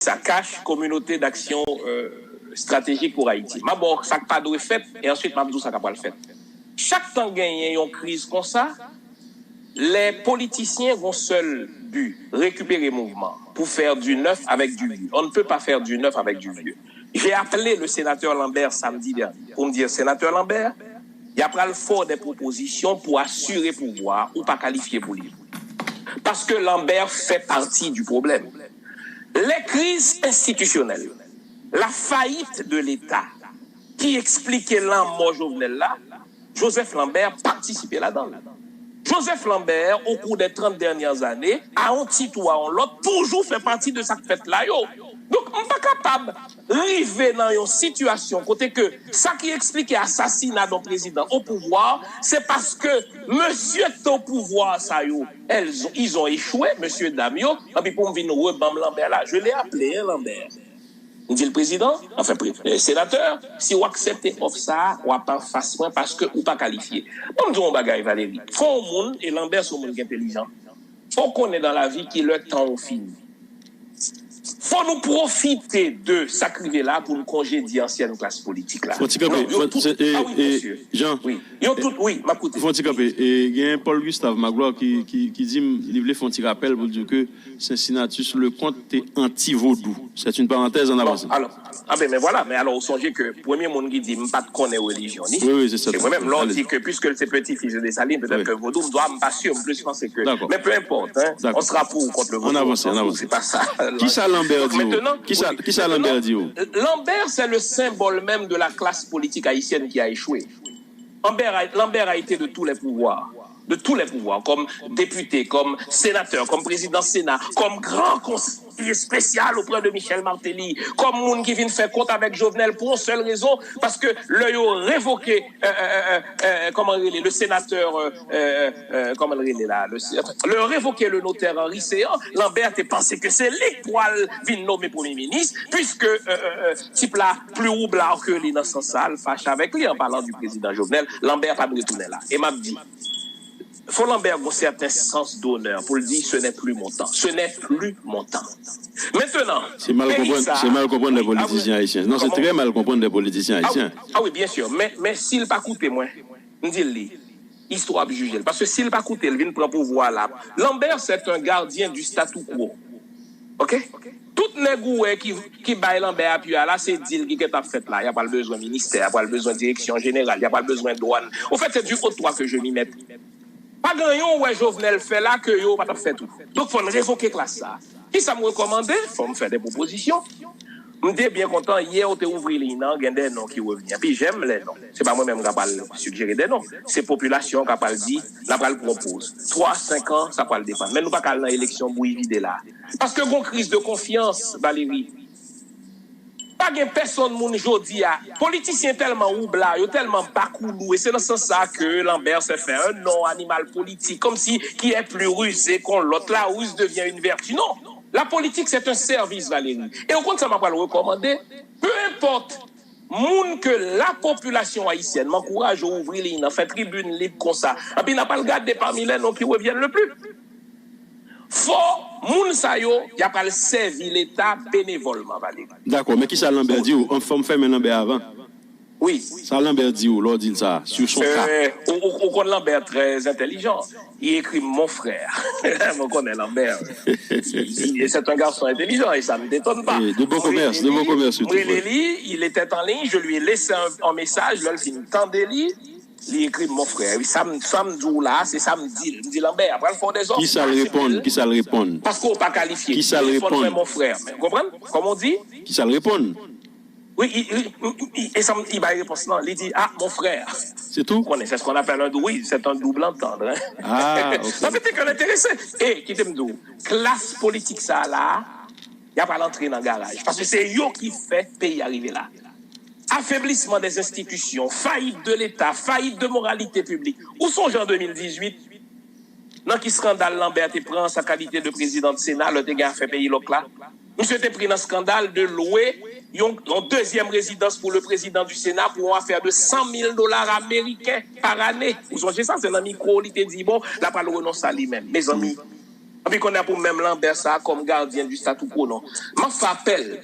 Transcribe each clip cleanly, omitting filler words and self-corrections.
Ça cache communauté d'action stratégique pour Haïti. D'abord, ça n'a pas de fait, et ensuite, Mabdou, ça n'a pas le fait. Chaque temps qu'il y a une crise comme ça, les politiciens vont seul but, récupérer le mouvement pour faire du neuf avec du vieux. On ne peut pas faire du neuf avec du vieux. J'ai appelé le sénateur Lambert samedi dernier pour me dire, sénateur Lambert, il y a pas le fort des propositions pour assurer pouvoir ou pas qualifier pour lui. Parce que Lambert fait partie du problème. Les crises institutionnelles, la faillite de l'État qui expliquait l'en Jovenel là, Joseph Lambert participait là-dedans. Joseph Lambert, au cours des 30 dernières années, à un titre ou à un autre, toujours fait partie de cette fête-là. Donc, on n'est pas capable d'arriver dans une situation côté que ça qui explique l'assassinat d'un président au pouvoir, c'est parce que monsieur est au pouvoir, ça ils ont échoué, monsieur Damio, et puis pour me venir rebam Lambert là, je l'ai appelé Lambert. Il dit le président, enfin le sénateur, si vous acceptez ça, vous n'avez pas face parce que vous n'êtes pas qualifié. Comme dit on bagaille Valérie, faut au monde et Lambert sont monde intelligent. Faut qu'on est dans la vie qui le temps fini. Faut nous profiter de ça crivé là pour nous congédier ancienne classe politique là. Jean. Oui. Oui, m'a écouté. Et il y a Paul Gustave Magloire qui dit il voulait faire un petit rappel pour dire que Cincinnati sur le compte est anti-vaudou. C'est une parenthèse en avance. Alors, mais voilà, mais alors vous songez que premier monde qui dit pas de connaître religion ni. Oui, c'est ça. Et moi-même l'on dit que puisque c'est petit-fils de Dessalines, peut-être que vaudou doit me pas sûr, plus je pense que mais peu importe hein, on sera pour contre le vaudou. On avance. C'est pas ça. Qui ça Lambert dit? Qui ça Lambert dit? Lambert c'est le symbole même de la classe politique haïtienne qui a échoué. Lambert a été de tous les pouvoirs, comme député, comme sénateur, comme président Sénat, comme grand conseiller spécial auprès de Michel Martelly, comme monde qui vient faire compte avec Jovenel pour une seule raison, parce que le révoqué, le sénateur, le révoqué le notaire Henri Séan, Lambert a pensé que c'est l'étoile qui vient nommer premier ministre, puisque type là plus roublard que l'innocent sale fâche avec lui en parlant du président Jovenel, Lambert a retourné là. Et m'a dit, faut Lambert a un certain sens d'honneur pour le dire, ce n'est plus mon temps. Ce n'est plus mon temps. Maintenant, c'est mal comprendre les politiciens haïtiens. Non, c'est très mal comprendre les politiciens haïtiens. Ah oui, bien sûr. Mais s'il pas coûté moi, me dit histoire de juger. Parce que s'il pas coûté, il vient prendre pouvoir là. Lambert, c'est un gardien du statu quo. OK? Tout négoué qui baille Lambert appui là, c'est dire qui est fait là. Il n'y a pas besoin de ministère, il n'y a pas besoin de direction générale, il n'y a pas besoin de douane. Au fait, c'est du haut droit que je m'y mette. Pas grand ouais Jovenel fait là que yo pas fait tout. Donc faut révoquer classe ça. Qui ça me recommander? Faut me faire des propositions. M'étais bien content hier on t'a ouvert les noms, il y a des noms qui reviennent. Puis j'aime les noms. C'est pas moi-même qui parle suggérer des noms. C'est population qui parle dit, la parle propose. 3-5 ans, ça parle dépendre. Mais nous pas dans l'élection pour y vider là. Parce que gon crise de confiance Valérie. Pas de personne moun jodi a politicien tellement oubla, yo tellement bakoulou et c'est dans ce sens ça que Lambert s'est fait un nom animal politique comme si qui est plus rusé qu'on l'autre la ruse devient une vertu. Non, la politique c'est un service Valérie. Et au compte ça m'a pas le recommander, peu importe moun que la population haïtienne m'encourage à ouvrir les fait tribune libre comme ça. Et puis n'a pas le garder parmi les noms qui reviennent le plus. Faut moun sa yo, y a pas le servir l'État bénévolement Valérie. D'accord, mais qui ça Lambert dit ou on fait faire Lambert avant? Oui. Ça Lambert dit ou l'on dit ça sur son cas. On connaît Lambert très intelligent. Il écrit mon frère. On connaît Lambert. C'est un garçon intelligent et ça ne m'étonne pas. De bon commerce, il était en ligne, je lui ai laissé un message, là, il tendait il écrit mon frère. Samedi là, c'est samedi. Il me dit Lambert, après le fond des hommes. Qui ça le répond? Parce qu'on n'est pas qualifié. Qui ça le répond? Mon frère. Vous comprenez? Comme on dit? Qui ça le répond? Oui, il va répondre non. Il dit mon frère. C'est tout? C'est ce qu'on appelle un double. Oui, c'est un double entendre. Hein? Ah, ok. Ça fait que l'intéressé. Et qui t'aime d'où? Classe politique ça là, il n'y a pas l'entrée dans le garage. Parce que c'est eux qui fait pays arriver là. Affaiblissement des institutions, faillite de l'État, faillite de moralité publique. Où sont en 2018? Dans qui scandale Lambert te prend sa qualité de président du Sénat, le dégât fait pays là? Monsieur te pris dans le scandale de louer une deuxième résidence pour le président du Sénat pour une affaire de $100 000 américains par année. Vous songez ça, c'est un micro, il te dit bon, là pas le renonce à lui-même. Mes amis, puis qu'on a pour même Lambert ça comme gardien du statu quo, non. M'a fait appel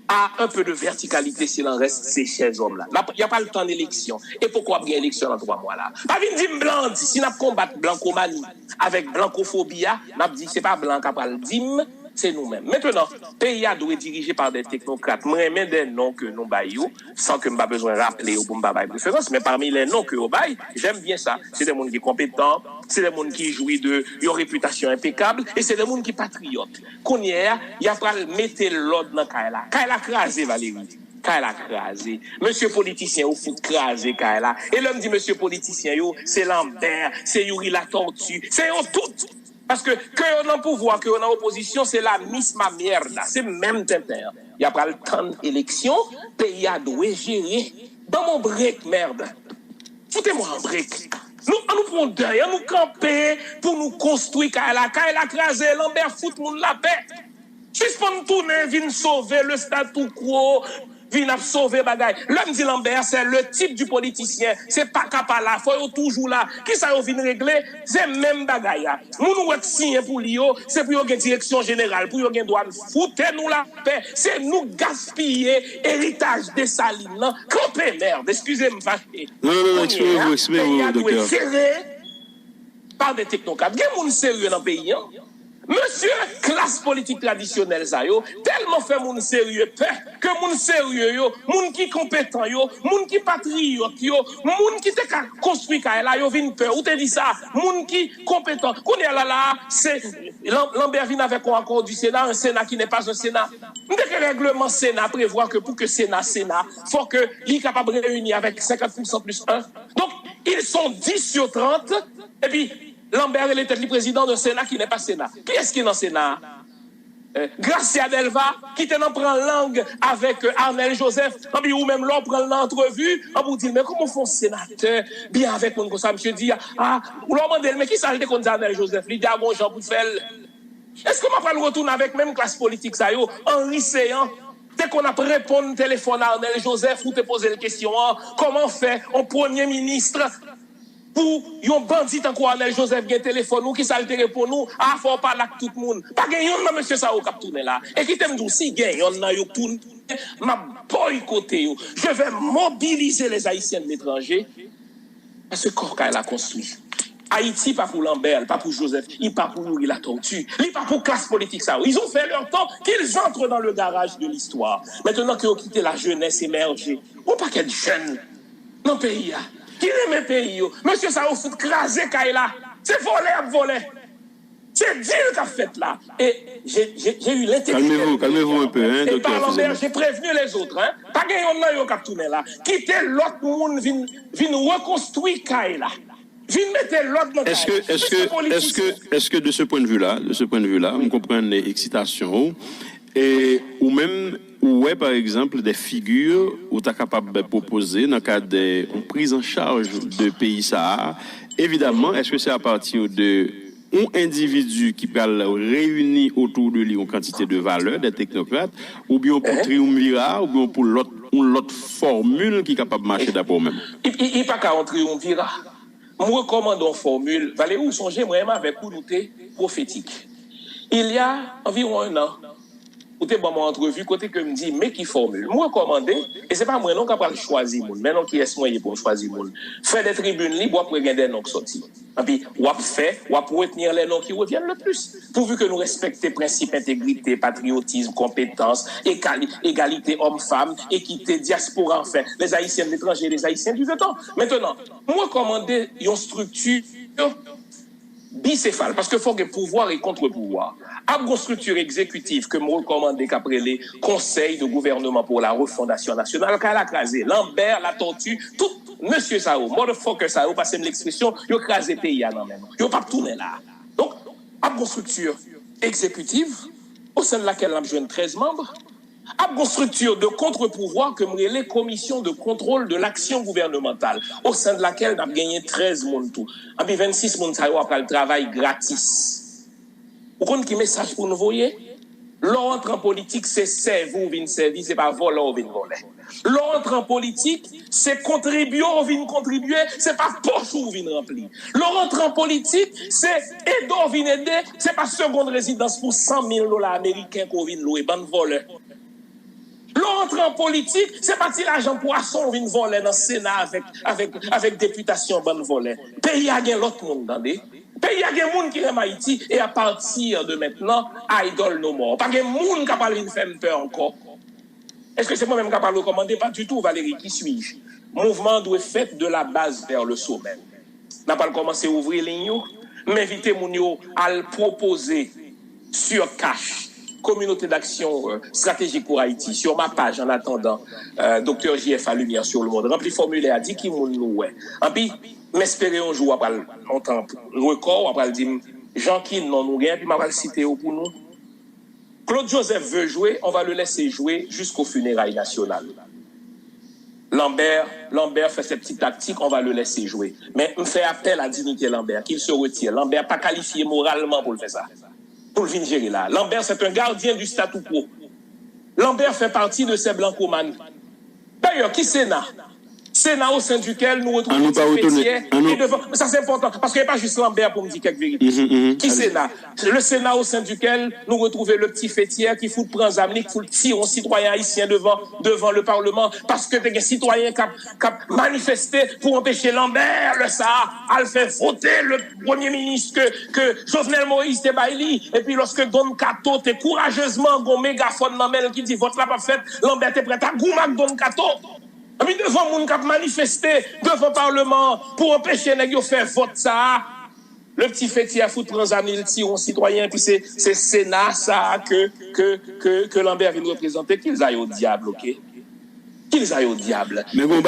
à un peu de verticalité s'il en reste ces chers hommes-là. Il n'y a pas le temps d'élection. Et pourquoi il y a élection dans 3 mois là? Pas venir dire blanc, si nous combattons blancomanie avec blancophobie, nous dit c'est pas blanc qui a le dim, c'est nous-mêmes. Maintenant, le pays doit être dirigé par des technocrates. Moi, j'aime des noms que nous baillons, sans que je n'ai pas besoin de rappeler ou pour me préférence, mais parmi les noms que nous baillons, j'aime bien ça. C'est des gens qui sont compétents, c'est des gens qui jouissent de une réputation impeccable, et c'est des gens qui sont patriotes. Qu'on y est, il y a pas mettre l'ordre dans Kaila. Kaila crasé, Valérie. Kaila crasé. Monsieur politicien, vous fout crasé, Kaila. Et l'homme dit, monsieur politicien, c'est Lambert, c'est Yuri la tortue, c'est eux toutes. Parce que on a pouvoir, que on a opposition, c'est la misma merde. C'est même tempère. Il n'y a pas le temps d'élection, pays a doué gérer. Dans mon break, merde. Foutez-moi en break. Nous prenons derrière, nous camper pour nous construire Kaila crasé, Lambert fout moun la paix. Suspend tourner, vient sauver le statu quo, vient sauver bagay. L'homme dit Lambert, c'est le type du politicien. C'est pas capable là, faut toujours là. Qui ça vient régler? C'est même bagay. Nous signer pour lui, c'est pour une direction générale, pour une douane. Foutez-nous la paix. C'est nous gaspiller héritage des salines. Campez merde, excusez-moi. Non, excusez-moi, docteur. Serré par des technocrates. Il y a des gens sérieux dans le pays. Monsieur, classe politique traditionnelle, ça yo, tellement fait moun sérieux peur, que moun sérieux yo, moun qui compétent yo, moun qui patriote yo, moun qui te construit là yo vinn peur. Ou te dit ça, moun qui compétent. Qu'on est là, c'est Lambert vient avec un accord du Sénat, un Sénat qui n'est pas un Sénat. Dès que le règlement Sénat prévoit que pour que Sénat, faut que l'I capable de réunir avec 50% plus 1. Donc, ils sont 10 sur 30, et puis Lambert est le président d'un Sénat qui n'est pas Sénat. Qui est-ce qui est dans le Sénat? Gracia Delva, qui était dans prend langue avec Arnel Joseph, ou même l'on prend l'entrevue, on vous dit, mais comment font sénateur, bien avec mon comme ça, monsieur dit, ou l'on demande, mais qui ça le contre Arnel Joseph? Il dit, bon, Jean Bouffel. Est-ce qu'on va pas le retourner avec même classe politique, ça, yo, Henri Séan? Dès qu'on a répondu au téléphone à Arnel Joseph, ou te poser la question, comment fait un premier ministre pour yon bandit encore Arnel Joseph gen téléphone ou qui ça le pour nous faut parler avec tout le monde pas gen yon monsieur ça au cap tourner là et qui t'aime dou si gen yon nan yo tourne m'a boycotter yo je vais mobiliser les haïtiens de l'étranger parce que Korka l'a construit. Haïti pas pour Lambert, pas pour Joseph, il pas pour Yuri la tortue, il pas pour classe politique ça. Ils ont fait leur temps qu'ils entrent dans le garage de l'histoire. Maintenant qu'ils ont quitté la jeunesse émergée, on pas qu'être jeunes dans le pays là. Qui aime le pays? Monsieur, ça vous fout craser Kaila. C'est voler. C'est Dieu qui a fait là. Et j'ai eu l'intelligence. Calmez-vous un peu, hein, docteur. Et par Lambert, j'ai prévenu les autres, hein. Pas qu'il y en a qui a tourné là. Quittez l'autre monde, vient reconstruire Kaila. Vient mettre l'autre dans Est-ce que de ce point de vue-là, on comprend l'excitation et ou même ouais, par exemple, des figures où tu es capable de proposer dans le cadre de prise en charge de pays Sahara. Évidemment, est-ce que c'est à partir de un individu qui peut réunir autour de lui une quantité de valeurs, des technocrates, ou bien pour triumvirat, ou bien pour l'autre formule qui est capable de marcher d'abord même? Il n'est pas qu'à un triumvirat. Moi, recommande une formule. Valérie, vous songez, moi, avec vous, nous prophétique. Il y a environ 1 an, côté bon mon entrevue côté que me dit mais qui formule moi recommander et c'est pas moi non capable choisir moun mais non qui est moyen pour choisir moun faire des tribunes libres pour regarder des noms qui sorti et puis ou pour retenir les noms qui reviennent le plus pourvu que nous respecter principes intégrité patriotisme compétence égalité homme-femme équité diaspora enfin les haïtiens de l'étranger les haïtiens du temps maintenant moi recommander une structure bicéphale, parce qu'il faut que pouvoir et contre-pouvoir. À une structure exécutive que je recommande qu'après les conseils de gouvernement pour la refondation nationale, qu'elle a crasé Lambert, la tortue, tout, monsieur Sao, motherfucker Sao, passez l'expression, il a crasé pays à même. Il n'a pas tourné là. Donc, à une structure exécutive, au sein de laquelle on a besoin de 13 membres, à une structure de contre-pouvoir que les commissions de contrôle de l'action gouvernementale, au sein de laquelle on a gagné 13 monde tout. Et puis 26 monde ça après le travail gratis. Vous comprenez qui message pour nous voyez? L'entre en politique, c'est servir ou vin servir, c'est pas voler ou vin voler. L'entre en politique, c'est contribuer ou vin contribuer, c'est pas poche ou vin remplir. L'entre en politique, c'est aider ou vin aider, c'est pas seconde résidence pour 100 000 $ américains qu'on vin louer, ban voleur. L'entre en politique, c'est pas tirer l'argent poisson ou vin voler dans le Sénat avec députation ban voler. Pays a gen l'autre monde, attendez. Pays a gen moun qui aime Haïti et à partir de maintenant, idole no more. Pas gen moun capable de faire peur encore. Est-ce que c'est moi-même capable de recommander? Pas du tout, Valérie, qui suis-je? Mouvement doit être fait de la base vers le sommet. N'a pas commencé à ouvrir les lignes, m'inviter moun yo à le proposer sur cash. Communauté d'action stratégique pour Haïti, sur ma page en attendant, Dr JF à Lumière sur le monde. Rempli formulaire, dit qui moun nou ouais. En puis, m'espérer un jour après longtemps record après dire Jean qui non nous rien puis m'a va le citer pour nous. Claude Joseph veut jouer, on va le laisser jouer jusqu'au funérailles nationales. Lambert fait ses petites tactiques, on va le laisser jouer. Mais on fait appel à dignité Lambert, qu'il se retire. Lambert pas qualifié moralement pour le faire ça. Pour le venir gérer là. Lambert, c'est un gardien du statu quo. Lambert fait partie de ces blancomanes. D'ailleurs, qui Sénat? Sénat au sein duquel nous retrouvons mais ça c'est important, parce qu'il n'y a pas juste Lambert pour me dire quelques vérités. Qui Sénat? Le Sénat au sein duquel nous retrouvons le petit fêtier qui fout prendre Zamnik, qui fout tirer un citoyen haïtien devant le Parlement, parce que des citoyens qui ont manifesté pour empêcher Lambert, le Sahara, à faire voter le Premier ministre que Jovenel Moïse te baili, et puis lorsque Don Kato te courageusement gon mégaphone dans qui dit vote là pas fait, Lambert te prêt à goumak Don Kato. Et puis devant moun k'ap manifester devant le Parlement pour empêcher les gens de faire vote ça, le petit fêtier à foutre prendre amis le tire citoyen puis c'est Sénat ça que Lambert vient représenter qu'ils aillent au diable, OK? Qu'ils aillent au diable. Mais bon